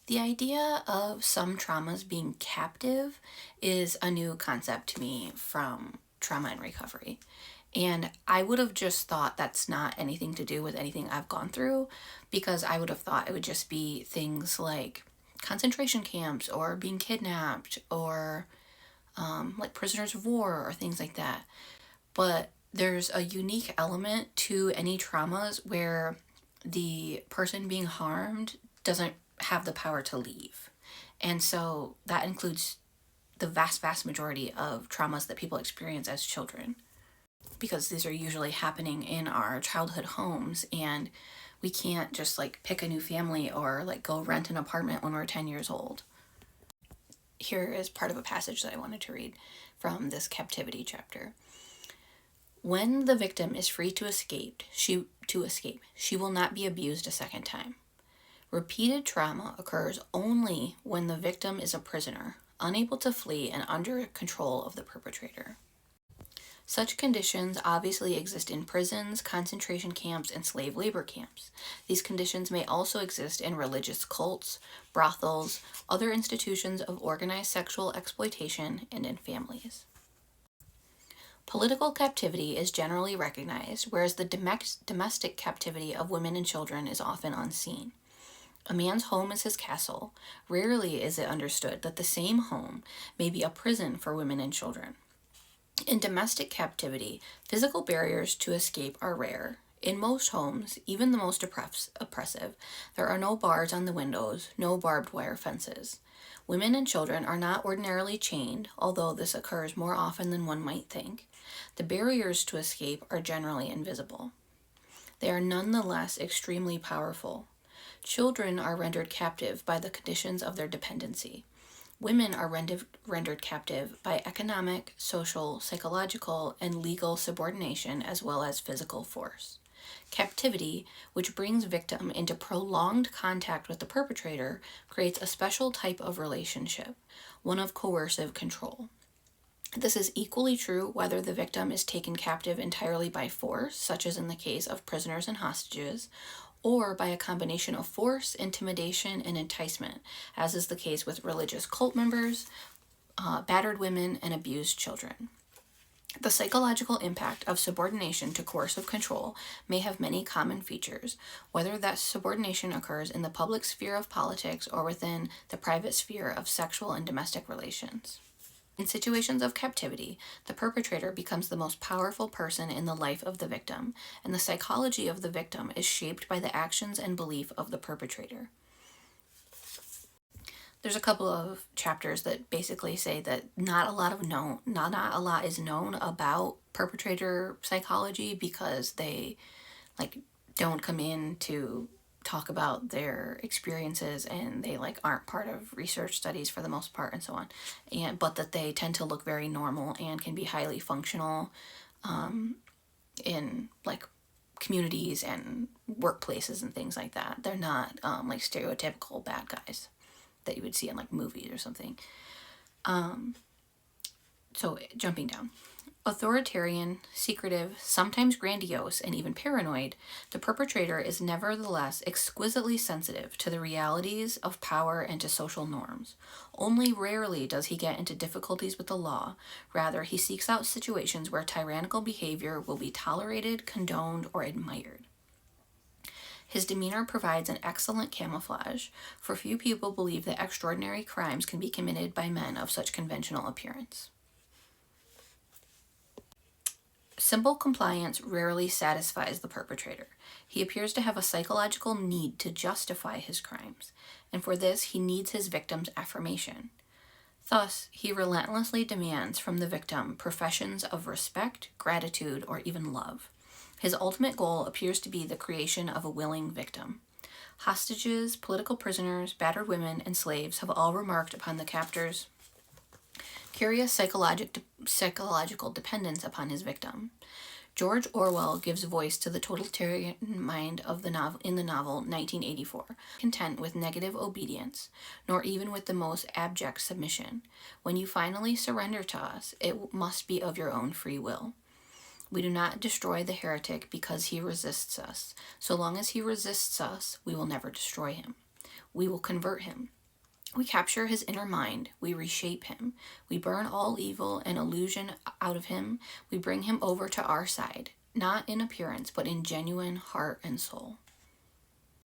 The idea of some traumas being captive is a new concept to me from trauma and recovery. And I would have just thought that's not anything to do with anything I've gone through, because I would have thought it would just be things like concentration camps or being kidnapped or like prisoners of war or things like that. But there's a unique element to any traumas where the person being harmed doesn't have the power to leave. And so that includes the vast majority of traumas that people experience as children, because these are usually happening in our childhood homes, and we can't just like pick a new family or like go rent an apartment when we're 10 years old. Here is part of a passage that I wanted to read from this captivity chapter. When the victim is free to escape, she will not be abused a second time. Repeated trauma occurs only when the victim is a prisoner, unable to flee and under control of the perpetrator. Such conditions obviously exist in prisons, concentration camps, and slave labor camps. These conditions may also exist in religious cults, brothels, other institutions of organized sexual exploitation, and in families. Political captivity is generally recognized, whereas the domestic captivity of women and children is often unseen. A man's home is his castle. Rarely is it understood that the same home may be a prison for women and children. In domestic captivity, physical barriers to escape are rare. In most homes, even the most oppressive, there are no bars on the windows, no barbed wire fences. Women and children are not ordinarily chained, although this occurs more often than one might think. The barriers to escape are generally invisible. They are nonetheless extremely powerful. Children are rendered captive by the conditions of their dependency. Women are rendered captive by economic, social, psychological, and legal subordination as well as physical force. Captivity, which brings victim into prolonged contact with the perpetrator, creates a special type of relationship, one of coercive control. This is equally true whether the victim is taken captive entirely by force, such as in the case of prisoners and hostages, or by a combination of force, intimidation, and enticement, as is the case with religious cult members, battered women, and abused children. The psychological impact of subordination to coercive control may have many common features, whether that subordination occurs in the public sphere of politics or within the private sphere of sexual and domestic relations. In situations of captivity, the perpetrator becomes the most powerful person in the life of the victim, and the psychology of the victim is shaped by the actions and belief of the perpetrator. There's a couple of chapters that basically say that not a lot is known about perpetrator psychology, because they don't come in to talk about their experiences, and they aren't part of research studies for the most part, and so on, but that they tend to look very normal and can be highly functional in communities and workplaces and things like that. They're not stereotypical bad guys that you would see in movies or something. So jumping down. Authoritarian, secretive, sometimes grandiose, and even paranoid, the perpetrator is nevertheless exquisitely sensitive to the realities of power and to social norms. Only rarely does he get into difficulties with the law. Rather, he seeks out situations where tyrannical behavior will be tolerated, condoned, or admired. His demeanor provides an excellent camouflage, for few people believe that extraordinary crimes can be committed by men of such conventional appearance. Simple compliance rarely satisfies the perpetrator. He appears to have a psychological need to justify his crimes, and for this he needs his victim's affirmation. Thus, he relentlessly demands from the victim professions of respect, gratitude, or even love. His ultimate goal appears to be the creation of a willing victim. Hostages, political prisoners, battered women, and slaves have all remarked upon the captor's curious psychological dependence upon his victim. George Orwell gives voice to the totalitarian mind of the novel in the novel 1984, content with negative obedience, nor even with the most abject submission. When you finally surrender to us, it must be of your own free will. We do not destroy the heretic because he resists us. So long as he resists us, we will never destroy him. we will convert him. We capture his inner mind. We reshape him. We burn all evil and illusion out of him. We bring him over to our side, not in appearance, but in genuine heart and soul.